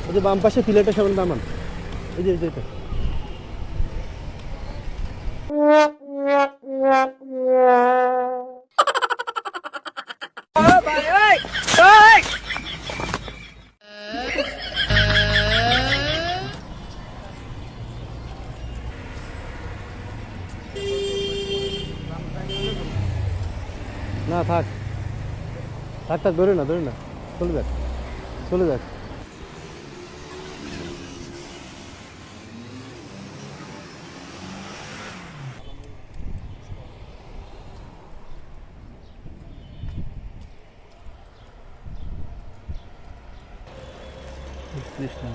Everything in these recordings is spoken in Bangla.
ওই যে বাম পাশে প্লেটের সামনে নামান, এই যে এটা। না থাক থাক থাক, ধরে না চলে যাক চলে যাক। কৃষ্ণ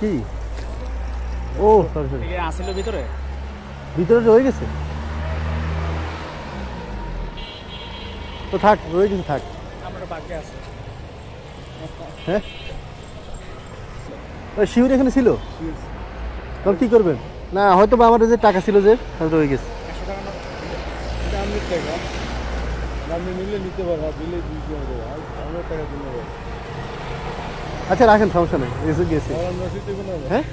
কি? ও সরি সরি, আসলে ভিতরে ভিতরে রয়ে গেছে তো, থাক রয়ে গেছে থাক। আমার বাকি আছে। হ্যাঁ শিউর এখানে ছিল, তখন কি করবেন? না হয়তো বা আমার যে টাকা ছিল যে রয়ে গেছে। 100 টাকা না, এটা আমি টাকা আপনি নিলে নিতে পারবো, দিলে দিতে হবে, আমার টাকা দিলে হবে। আচ্ছা রাখেন, সমস্যা নেই, এসে গেছে। হ্যাঁ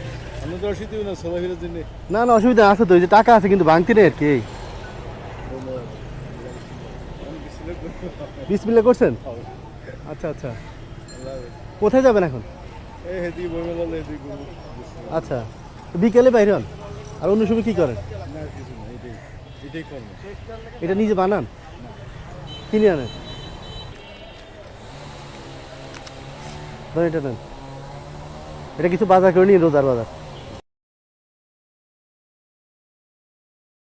আমি তো অসুবিধা না, সবাই ফেরত দিনে না না অসুবিধা আছে তো, এই যে টাকা আছে কিন্তু ভাঙতি নেই আর কি। এই বিসমিল্লাহ করছেন? আচ্ছা আচ্ছা, কোথায় যাবেন এখন? এই হেদি বইমেলা হেদি করব। আচ্ছা বিকেলে বাইরে হন, আর অন্য সময় কি করেন? না কিছু না, এটাই করব। এটা নিজে বানান, কিনে আনেন? ধরেন এটা নেন, এটা কিছু বাজার করে নিন, রোজার বাজার।